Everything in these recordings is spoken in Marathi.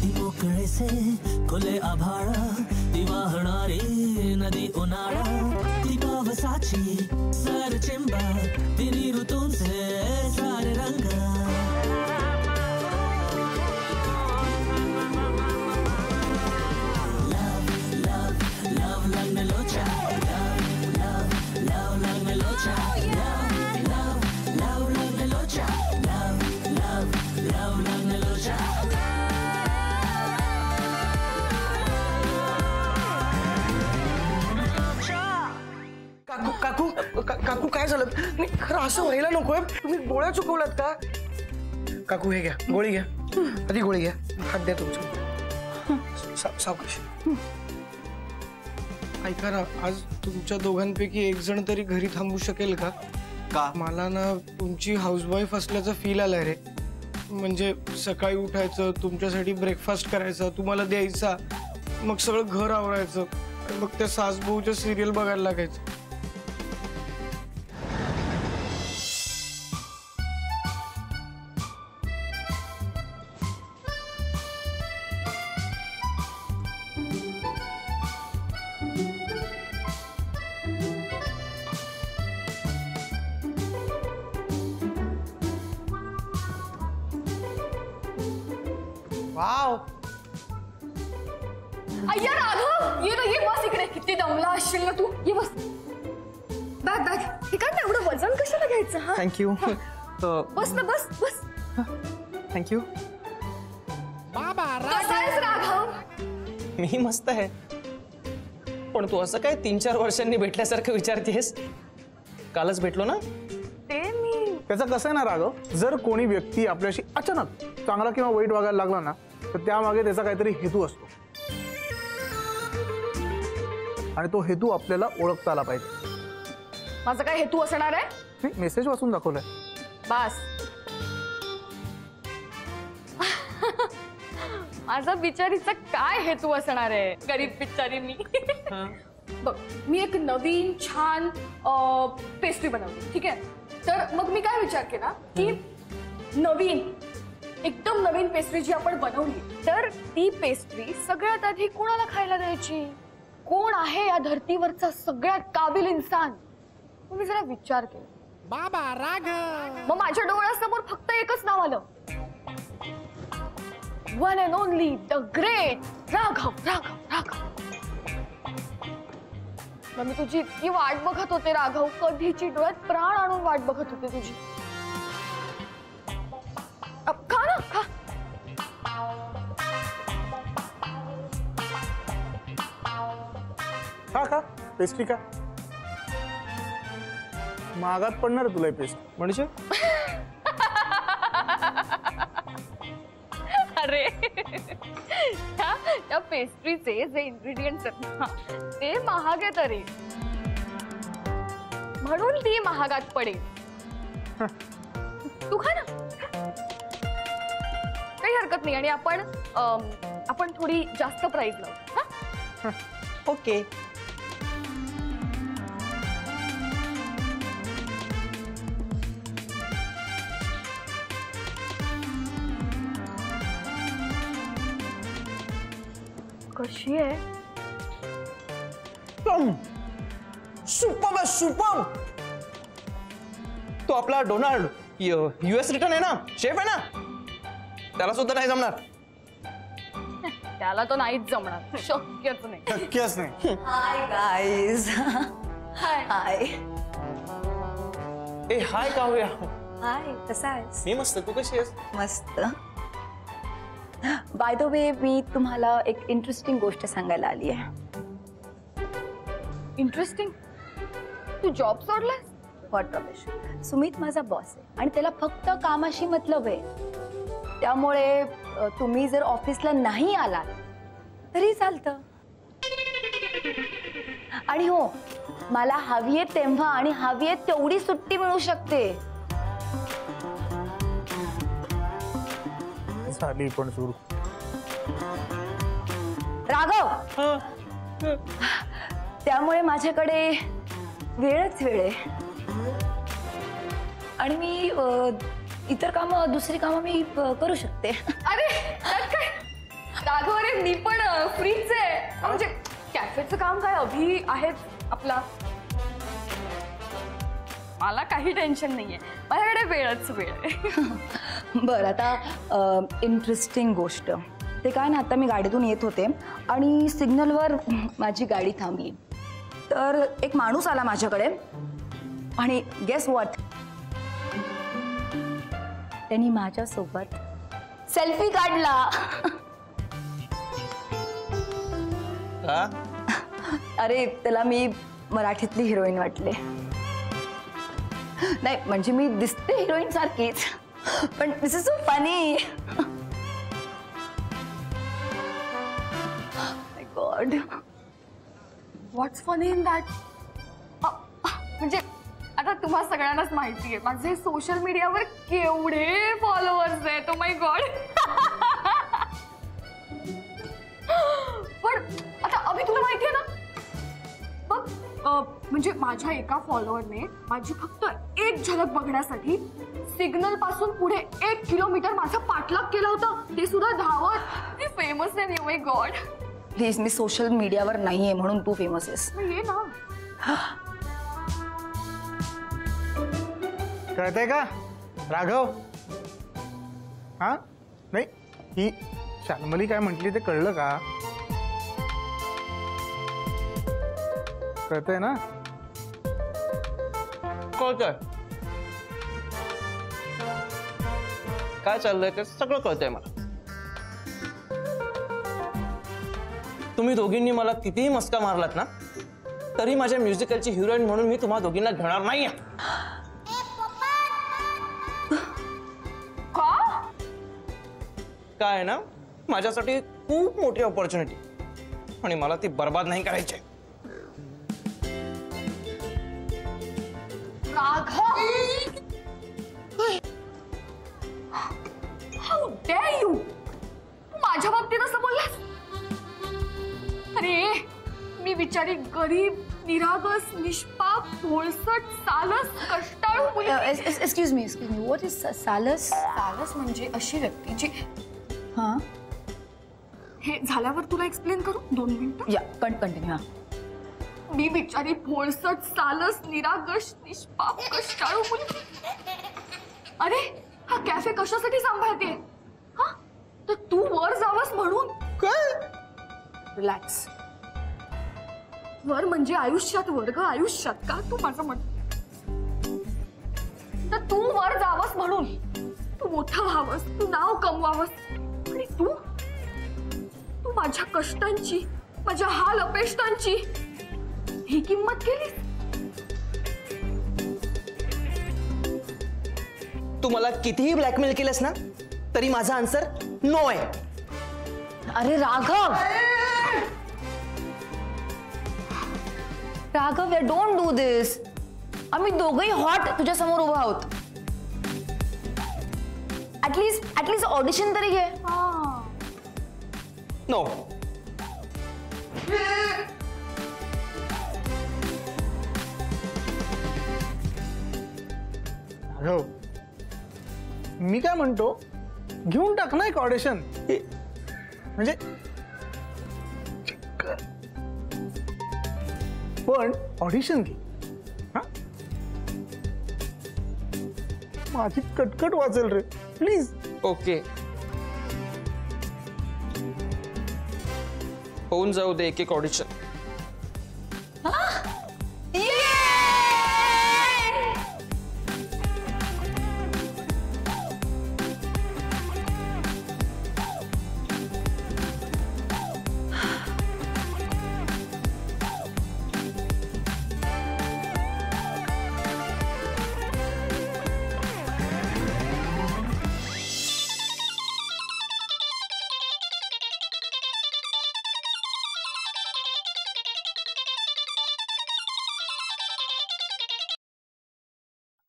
ती मोकळे से खुले आभाळा ती वाहणारी नदी उन्हाळा ती पावसाची सर चिंबा तिन्ही ऋतूंचे सारे रंग काकू काय झालं? खरं असं व्हायला नकोय. तुम्ही गोळ्या चुकवलात का? काकू हे घ्या, गोळी घ्या. आधी गोळी घ्या. हात द्या तुमच्या. सावकाश. ऐका ना, आज तुमच्या दोघांपैकी एक जण तरी घरी थांबू शकेल का? का? मला ना तुमची हाऊसवाईफ असल्याचा फील आलाय रे. म्हणजे सकाळी उठायचं, तुमच्यासाठी ब्रेकफास्ट करायचा, तुम्हाला द्यायचा, मग सगळं घर आवरायचं आणि मग त्या सासबहूच्या सिरियल बघायला लागायचं. वाव अय्या राघव, ये बस इकडे. किती दमला असशील ना तू. ये बस. बॅग हे काय एवढं वजन कशाला घ्यायचं? हा थँक्यू. बस ना, बस बस. थँक्यू. कसा आहेस राघव? मी मस्त आहे. पण तू असं काय 3-4 वर्षांनी भेटल्यासारखं विचारतेस? कालच भेटलो ना. ते मी त्याचं कसं आहे ना राघव, जर कोणी व्यक्ती आपल्याशी अचानक चांगला किंवा वाईट वागायला लागला ना, तर त्यामागे त्याचा काहीतरी हेतू असतो आणि तो हेतू आपल्याला ओळखता आला पाहिजे. माझा काय हेतू असणार आहे? मी मेसेज वाचून दाखवलाय. बस. माझा बिचारीचा काय हेतू असणार आहे? गरीब बिचारी मी. बघ, मी एक नवीन छान पेस्ट्री बनवली, ठीक आहे? तर मग मी काय विचार केला की एकदम नवीन पेस्ट्री जी आपण बनवली, तर ती पेस्ट्री सगळ्यात आधी कोणाला खायला द्यायची? कोण आहे या धर्तीवरचा सगळ्यात काबिल इन्सान? मी जरा विचार केला. बाबा राघव. मग माझ्या डोळ्यासमोर फक्त एकच नाव आलं. One and only the great Raghav. मग मी तुझी इतकी वाट बघत होते राघव, कधीची डोळ्यात प्राण आणून वाट बघत होते तुझी. खा ना, खा. का पेस्ट्री का महागात पडणार तुला पेस्ट म्हणजे? अरे त्या पेस्ट्रीचे जे इंग्रेडिएंट्स आहेत ना, ते महाग आहेत अरे, म्हणून ती महागात पडेल. तू खा ना, काही हरकत नाही. आणि आपण थोडी जास्त प्राइस लावू. ओके. कशी आहे? Super super. तो आपला डोनाल्ड US रिटर्न आहे ना, शेफ आहे ना, त्याला सुद्धा नाही जमणार. त्याला तो नाहीच जमणार, शक्यच नाही. शक्यच नाही. Hi guys. हाय. ए हाय काव्या. हाय, कसा आहेस? मी मस्त, तू कशी आहेस? मस्त. बाय द वे, मी तुम्हाला एक इंटरेस्टिंग गोष्ट सांगायला आली आहे. इंटरेस्टिंग? तू जॉब सोडलास? व्हॉट रमेश, सुमित माझा बॉस आहे आणि त्याला फक्त कामाशी मतलब आहे. त्यामुळे तुम्ही जर ऑफिसला नाही आलात तरी चालतं. आणि हो, मला हवी आहे तेव्हा आणि हवी आहे तेवढी सुट्टी मिळू शकते. झाली पण सुरू. राघव, त्यामुळे माझ्याकडे वेळच वेळ आहे आणि मी इतर कामं, दुसरी कामं मी करू शकते. अरे काय? राघव अरे मी पण फ्रीच आहे. म्हणजे कॅफेचं काम काय अभि आहेत आपला. मला काही टेन्शन नाहीये, माझ्याकडे वेळच वेळ आहे. बरं आता इंटरेस्टिंग गोष्ट ते काय ना, आता मी गाडीतून येत होते आणि सिग्नलवर माझी गाडी थांबली तर एक माणूस आला माझ्याकडे आणि गेस व्हॉट, त्यांनी माझ्यासोबत सेल्फी काढला. अरे त्याला मी मराठीतली हिरोईन वाटले. नाही म्हणजे मी दिसते हिरोईन सारखीच, पण this is so funny. My god, what's funny in that? म्हणजे आता तुम्हा सगळ्यांनाच माहिती आहे माझे सोशल मीडियावर केवढे फॉलोअर्स आहेत. Oh my God. पण आता अभि तुला माहिती आहे ना, बघ म्हणजे माझ्या एका फॉलोअरने माझी फक्त एक झलक बघण्यासाठी सिग्नल पासून पुढे 1 किलोमीटर माझा पाठलाग केला होता, ते सुद्धा धावत. ती फेमस आहे. Oh my God. Please, me social मीडियावर नाहीये म्हणून तू फेमस आहेस. ये ना. कळतंय का राघव? हा नाही, ही शाल्मली काय म्हटली ते कळलं का? कळतंय ना? कळतंय काय चाललंय ते सगळं कळतंय मला. तुम्ही दोघींनी मला कितीही मस्का मारलात ना, तरी माझ्या म्युझिकलची हिरोईन म्हणून मी तुम्हा दोघींना घेणार नाहीये. काय ना, माझ्यासाठी खूप मोठी ऑपॉर्च्युनिटी आणि मला ती बर्बाद नाही करायची. हाऊ डेअर यू, माझ्या बाबतीत असं बोललास? अरे मी बिचारी गरीब, निरागस, निष्पाप, भोळसट, सालस, कष्टाळू मुलगी. एक्सक्यूज मी, व्हॉट इज सालस? सालस म्हणजे अशी व्यक्ती जी. हां, हे झाल्यावर तुला एक्सप्लेन करू 2 मिनिटं. या कंटिन्यू. मी बिचारी भोळसट, सालस, निरागस, निष्पाप, कष्टाळू मुलगी. अरे हा कॅफे कशासाठी सांभाळते? हा तर तू वर जावस म्हणून. काय? रिलॅक्स. वर म्हणजे आयुष्यात वर्ग, आयुष्यात का तू माझं म्हण. तर तू वर जावस म्हणून, तू मोठं व्हावस, तू नाव कमवावस, आणि तू माझ्या कष्टांची, माझ्या हाल अपेष्टांची ही किंमत केलीस. तू मला कितीही ब्लॅकमेल केलंस ना, तरी माझा आन्सर नो आहे. अरे राघव, राघव, डोंट डू दिस. आम्ही दोघंही हॉट तुझ्या समोर उभा आहोत. ऍटलीस्ट ऑडिशन तरी घे. नो. राघव, मी काय म्हणतो, घेऊन टाक ना एक ऑडिशन. म्हणजे पण ऑडिशन घे. हा, माझी कटकट वाचेल रे, प्लीज. ओके, होऊन जाऊ दे एक ऑडिशन.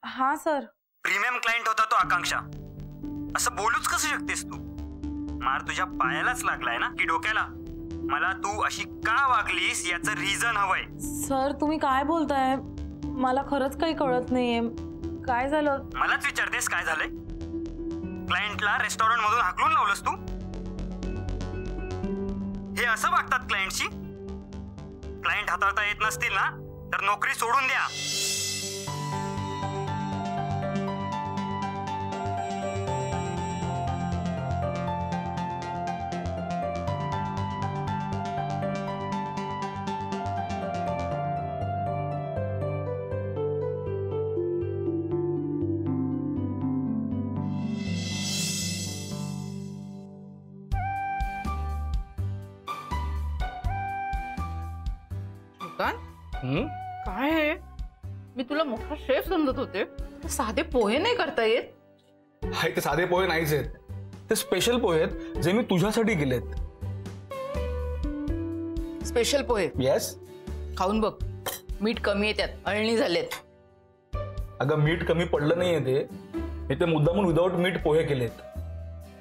हाँ सर. प्रीमियम क्लायंट होता तो आकांक्षा. असं बोलूच कसं शकतेस तू? मार तुझ्या पायालाच लागलाय ना की डोक्याला? मला तू अशी का वागलीस याचं रिझन हवंय. सर तुम्ही काय बोलताय? मला खरंच काही कळत नाहीये. काय झालं? मलाच विचारतेस काय झालंय? क्लायंटला रेस्टॉरंट मधून हाकलून लावलंस तू? हे असं वागतात क्लायंटशी? क्लायंट हाताळता येत नसतील ना तर नोकरी सोडून द्या. काय आहे? मी तुला मोठा शेफ समजत होते. साधे पोहे नाही करता येत? हाय, ते साधे पोहे नाहीच आहेत, ते स्पेशल पोहे आहेत जे मी तुझ्यासाठी केलेत. स्पेशल पोहे? येस. खाऊन बघ, मीठ कमी आहे त्यात, अळणी झालेत. अगं मीठ कमी पडलं नाहीये, ते मुद्दामून विदाऊट मीठ पोहे केलेत.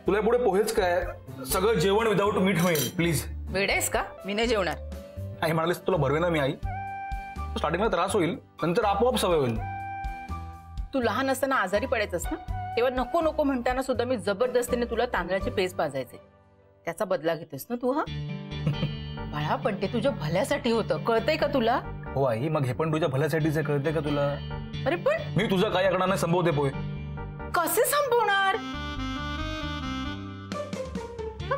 तुला पुढे पोहेच काय, सगळं जेवण विदाऊट मीठ होईल. प्लीज. वेडेस का? मी नाही जेवणार. आई म्हणालीस तुला भरवे ना मी. आई, स्टार्टिंगला त्रास होईल, नंतर आपोआप सवय होईल. तू लहान असताना आजारी पडायचंस ना, तेव्हा नको नको म्हणताना सुद्धा मी जबरदस्तीने तुला तांदळाचे पेज पाजायचे. त्याचा बदला घेतेस ना तू? हा बाळा, पण ते तुझ्या भल्यासाठी होतं, कळतंय का तुला? हो आई, मग हे पण तुझ्या भल्यासाठीच आहे, कळतंय का तुला? अरे पण मी तुझं काही अकडाने संपवते पोहे. कसे संपवणार?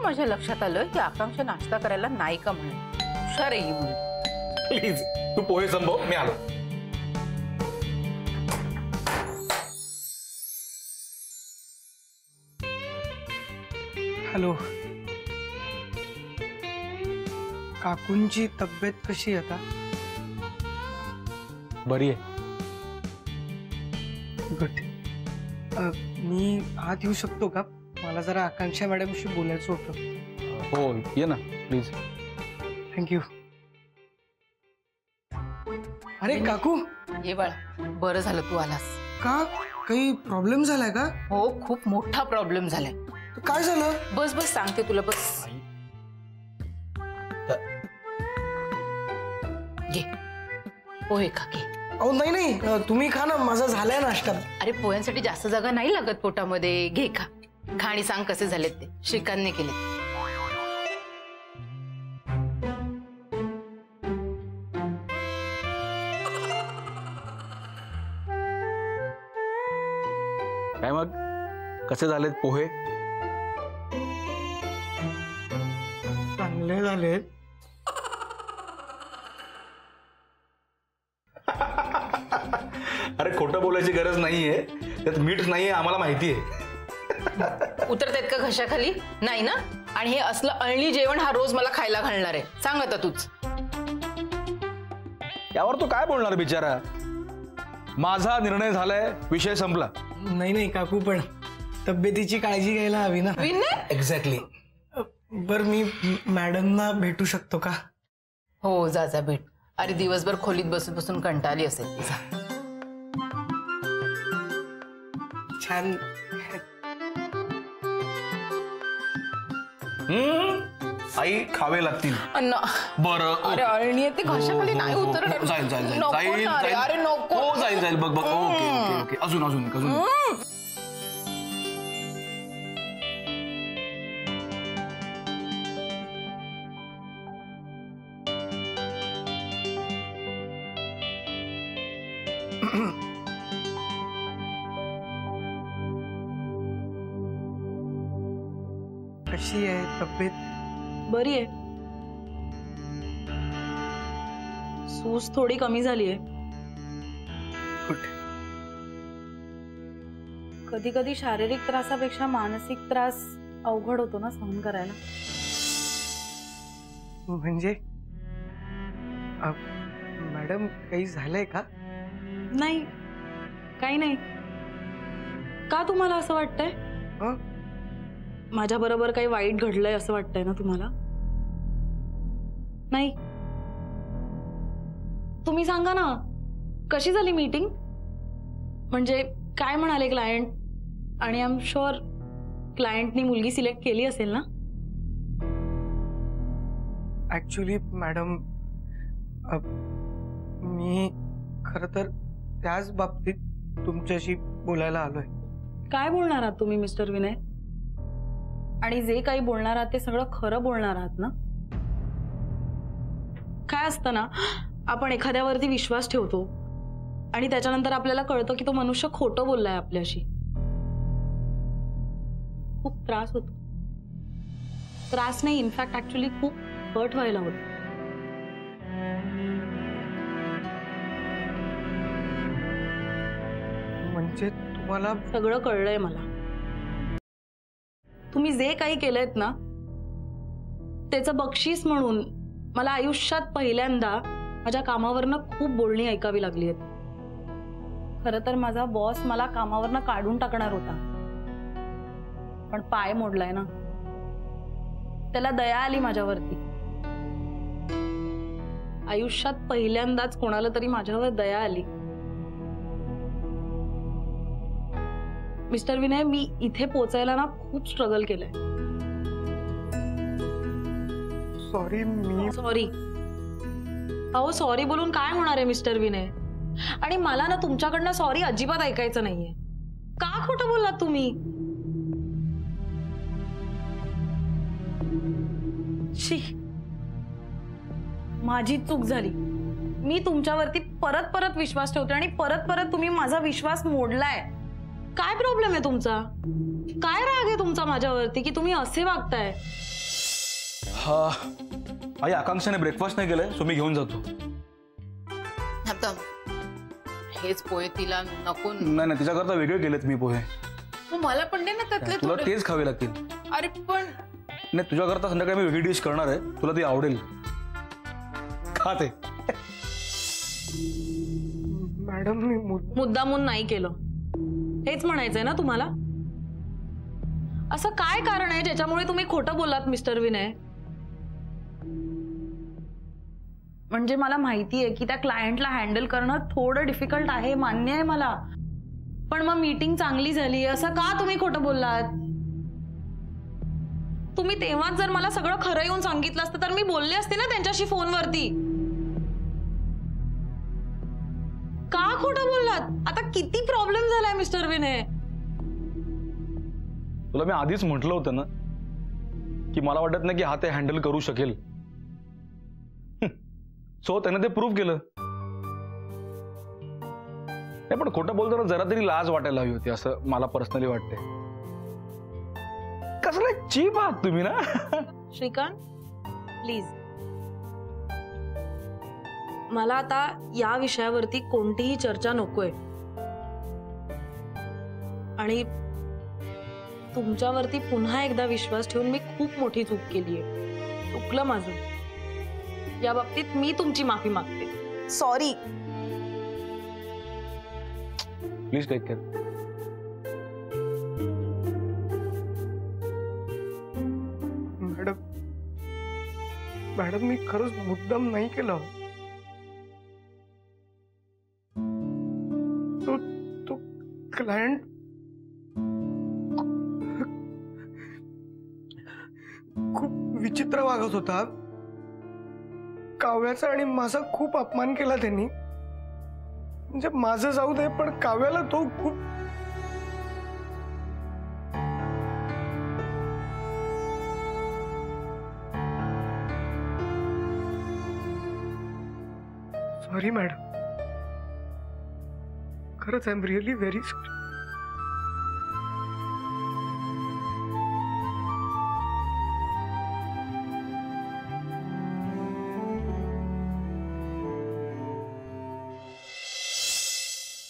माझ्या लक्षात आलं की आकांक्षा नाश्ता करायला नाही का म्हणून. हुशार आहे ही मुलगी. प्लीज तू पोहे संपव, मी आलो. हॅलो, काकूंची तब्येत कशी आता? बरी आहे. गुड. मी आत येऊ शकतो का? मला जरा आकांक्षा मॅडमशी बोलायचं होतं. हो, ये ना प्लीज. थँक्यू. अरे काकू. ये बाळा, बरं झालं तू आलास. का? काही प्रॉब्लेम झालाय का? हो, खूप मोठा प्रॉब्लेम झालाय. काय झालं? बस बस, सांगते तुला, बस. घे पोहे, खा घे. अहो नाही नाही, तुम्ही खा ना, माझा झालाय नाश्ता. अरे पोह्यांसाठी जास्त जागा नाही लागत पोटामध्ये. घे, खा खा आणि सांग कसे झालेत ते. श्रीकांतने केले. काय मग, कसे झालेत पोहे? चांगले झालेत. अरे खोटं बोलायची गरज नाहीये, त्यात मीठ नाहीये, आम्हाला माहिती आहे. उतरतायत का घशाखाली? नाही ना? आणि हे असलं अळणी जेवण हा रोज मला खायला घालणार आहे? सांग आता तूच. यावर तू काय बोलणार बिचारा? माझा निर्णय झालाय, विषय संपला. नाही नाही काकू, पण तब्येतीची काळजी घ्यायला हवी ना. एक्झॅक्टली. बरं, मी मॅडमना भेटू शकतो का? हो, जा जा भेट. अरे दिवसभर खोलीत बसून बसून कंटाळली असेल. छान. आई खावे लागतील. अन्न. बरं. अरे अळणी ते घशाखाली नाही उतरणार. जाईल जाईल जाईल नको जाईल ना रे, जाईल. अरे नको. हो जाईल जाईल. बघ बघ. Okay okay okay. अजून अजून अजून. कशी आहे तब्येत? बरी आहे. सूज थोडी कमी झाली आहे. कधी कधी शारीरिक त्रासापेक्षा मानसिक त्रास अवघड होतो ना सहन करायला. म्हणजे मॅडम काही झालंय का? नाही, काही नाही. का तुम्हाला असं वाटतंय? माझ्या बरोबर काही वाईट घडलंय असं वाटतंय ना तुम्हाला? नाही. तुम्ही सांगा ना, कशी झाली मीटिंग? म्हणजे काय म्हणाले क्लायंट? आणि आय एम शुअर क्लायंटनी मुलगी सिलेक्ट केली असेल ना? ऍक्च्युली मॅडम, मी खरं तर त्याच बाबतीत तुमच्याशी बोलायला आलोय. काय बोलणार आहात तुम्ही मिस्टर विनय? आणि जे काही बोलणार आहात ते सगळं खरं बोलणार आहात ना? काय असतं ना, आपण एखाद्यावरती विश्वास ठेवतो आणि त्याच्यानंतर आपल्याला कळतं की तो मनुष्य खोटं बोललाय आपल्याशी. खूप त्रास होतो. त्रास नाही, इनफॅक्ट ऍक्च्युली खूप हर्ट व्हायला होतं. म्हणजे तुम्हाला सगळं कळलंय मला. तुम्ही जे काही केलंयत ना, त्याचं बक्षीस म्हणून मला आयुष्यात पहिल्यांदा माझ्या कामावरनं खूप बोलणी ऐकावी लागली आहेत. खरं तर माझा बॉस मला कामावरनं काढून टाकणार होता, पण पाय मोडलाय ना, त्याला दया आली माझ्यावरती. आयुष्यात पहिल्यांदाच कोणाला तरी माझ्यावर दया आली. मिस्टर विनय, मी इथे पोचायला ना खूप स्ट्रगल केलंय. सॉरी. मी सॉरी. अहो, सॉरी बोलून काय होणार आहे मिस्टर विनय? आणि मला ना तुमच्याकडनं सॉरी अजिबात ऐकायचं नाहीये. का खोटं बोललात तुम्ही? शी, माझी चूक झाली. मी तुमच्यावरती परत परत विश्वास ठेवते आणि परत परत तुम्ही माझा विश्वास मोडलाय. काय प्रॉब्लेम आहे तुमचा? काय राग आहे तुमचा माझ्यावरती की तुम्ही असे वागताय? हा, आई आकांक्षाने ब्रेकफास्ट नाही केलंय, सो मी घेऊन जातो. हेच पोहे तिला नको. नाही, तिच्याकरता वेगळे केलेत मी पोहे. मला पण नाही ना त्यातले. तुला तेच खावे लागतील. अरे पण नाही, तुझ्याकरता संध्याकाळी मी वेगळी डिश करणार आहे, तुला ती आवडेल. खा ते. मॅडम, मी मुद्दामून नाही केलं, हेच म्हणायचंय ना तुम्हाला? असं काय कारण आहे ज्याच्यामुळे तुम्ही खोटं बोललात मिस्टर विनय? म्हणजे मला माहिती आहे की त्या क्लायंटला हँडल करणं थोडं डिफिकल्ट आहे, मान्य आहे मला. पण मग मीटिंग चांगली झाली, असं का तुम्ही खोटं बोललात? तुम्ही तेव्हाच जर मला सगळं खरं येऊन सांगितलं असतं तर मी बोलले असते ना त्यांच्याशी फोनवरती. का खोटं बोललात? आता किती प्रॉब्लेम झालाय मिस्टर विनय? तुला मी आधीच म्हटलं होतं ना की मला वाटत नाही की हा ते हँडल करू शकेल. सो त्याने ते प्रूव्ह केलं. नाही, पण खोटं बोलताना जरा तरी लाज वाटायला हवी होती, असं मला पर्सनली वाटते. कसलं चीप आहात तुम्ही ना. श्रीकांत, प्लीज, मला आता या विषयावरती कोणतीही चर्चा नकोय. आणि तुमच्यावरती पुन्हा एकदा विश्वास ठेवून मी खूप मोठी चूक केलीये. चुकलं माझं. या बाबतीत मी तुमची माफी मागते. Sorry. Please take care. Madam, मी खरंच मुद्दाम नाही केलं. तो क्लायंट खूप विचित्र वागत होता. काव्याचा आणि माझा खूप अपमान केला त्यांनी. म्हणजे माझं जाऊ दे, पण काव्याला तो खूप. सॉरी मॅडम, खरंच I am really very sorry.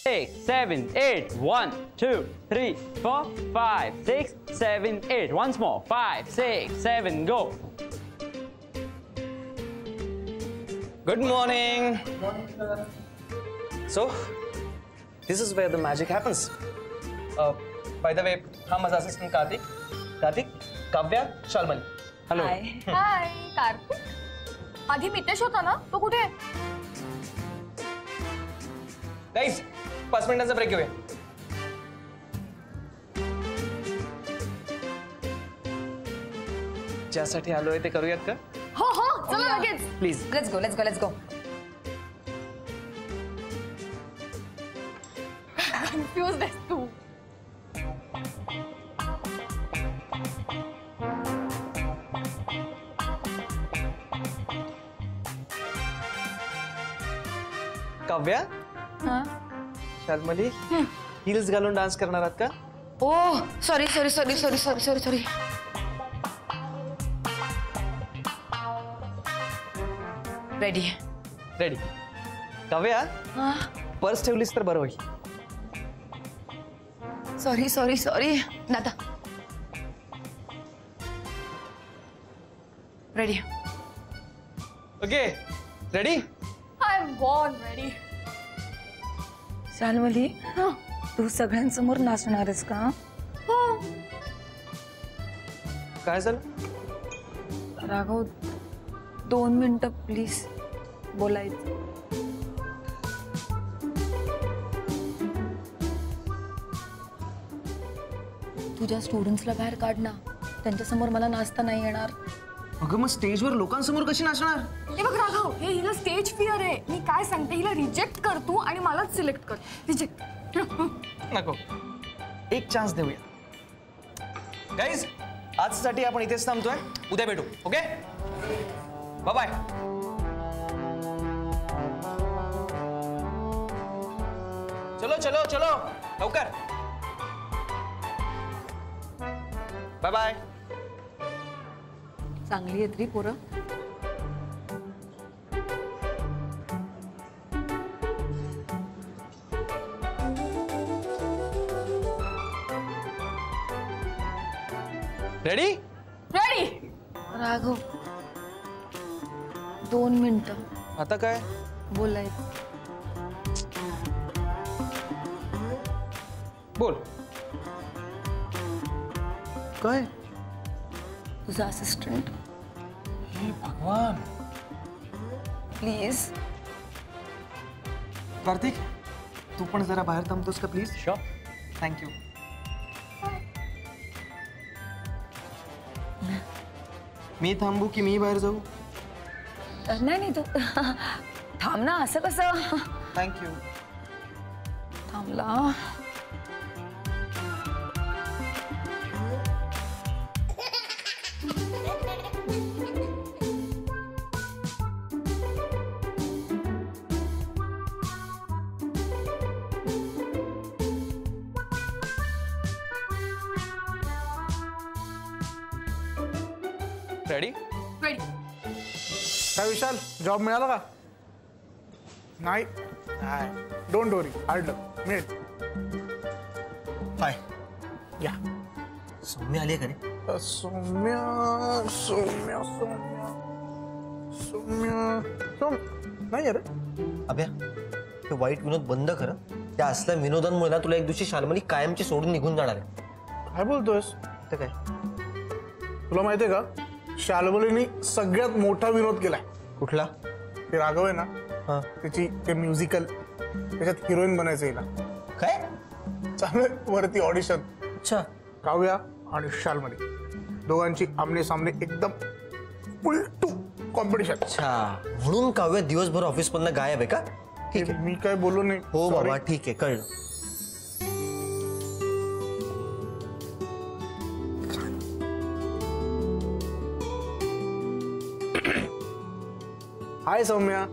Six, 7, 8. 1, 2, 3, 4, 5, 6, 7, 8. Once more. 5, 6, 7, go. Good morning. So, this is where the magic happens. By the way, I'm my assistant Karthik. Karthik, Kavya, Shalmali. Hello. हाय कार्तिक. आधी मितेश होता ना, तो कुठे आहे? Guys, 5 मिनिटांचा ब्रेक घेऊया. ज्यासाठी आलोय ते करूयात का? हो हो, चला लगेच. प्लीज. Let's go. कन्फ्युज आहेस तू. काव्या हा शाल्मली हिल्स घालून डान्स करणार आहात का? Oh sorry sorry sorry sorry sorry sorry sorry ready ready. Kavya purse ठेवलीस तर बरं होईल. सॉरी सॉरी सॉरी दादा ready okay ready. I am born ready. Shalmali तू सगळ्यांसमोर नाचणार आहेस का? काय झालं? राघव 2 मिनिटं प्लीज बोलायचं. तुझ्या स्टुडंट्सला बाहेर काढ ना, त्यांच्यासमोर मला नाचता नाही येणार. अगं मग स्टेजवर लोकांसमोर कशी नाचणार? हे बघ राघव, हे हिला स्टेज फिअर आहे. मी काय सांगते, हिला रिजेक्ट कर तू आणि मलाच सिलेक्ट कर. रिजेक्ट नको, एक चान्स देऊया. गाईज आजसाठी आपण इथेच थांबतोय. उद्या भेटू. Okay bye bye. चलो चलो चलो लवकर. Bye bye. चांगली आहेत री पोरं. Ready ready. राघव 2 मिनिटं आता काय बोलायचं. बोल. काय? तुझा असिस्टंट हे भगवान. प्लीज. कार्तिक तू पण जरा बाहेर थांबतोस का प्लीज? Sure. थँक्यू. मी थांबू की मी बाहेर जाऊ? नाही नाही तू थांब ना. असं कसं? थँक्यू. थांबला. Ready ready. काय विशाल, जॉब मिळाला का? नाही. डोंट वरी, हार्ड लक मिळेल. हाय. या सौम्य आली का रे? सौम्या सौम्या सौम्या सौम्या नाही अरे. अभ्या हे वाईट विनोद बंद कर. त्या असल्या विनोदांमुळे ना तुला एक दिवशी शाल्मली कायमची सोडून निघून जाणार आहे. काय बोलतोयस? तर काय तुला माहितीये का, शाल्मलीनी सगळ्यात मोठा विनोद केलाय. कुठला? ते राघव आहे ना, हा त्याची ते म्युझिकल, त्याच्यात हिरोईन बनायचं हिला. काय चालू वरती ऑडिशन. अच्छा. काव्या आणि शाल्मली दोघांची आमने सामने एकदम उलटू कॉम्पिटिशन. अच्छा म्हणून काव्य दिवसभर ऑफिस मधनं गायब आहे का? ठीक आहे. मी काय बोललो नाही. हो Sorry. बाबा ठीक आहे कळलं. हाय सौम्या.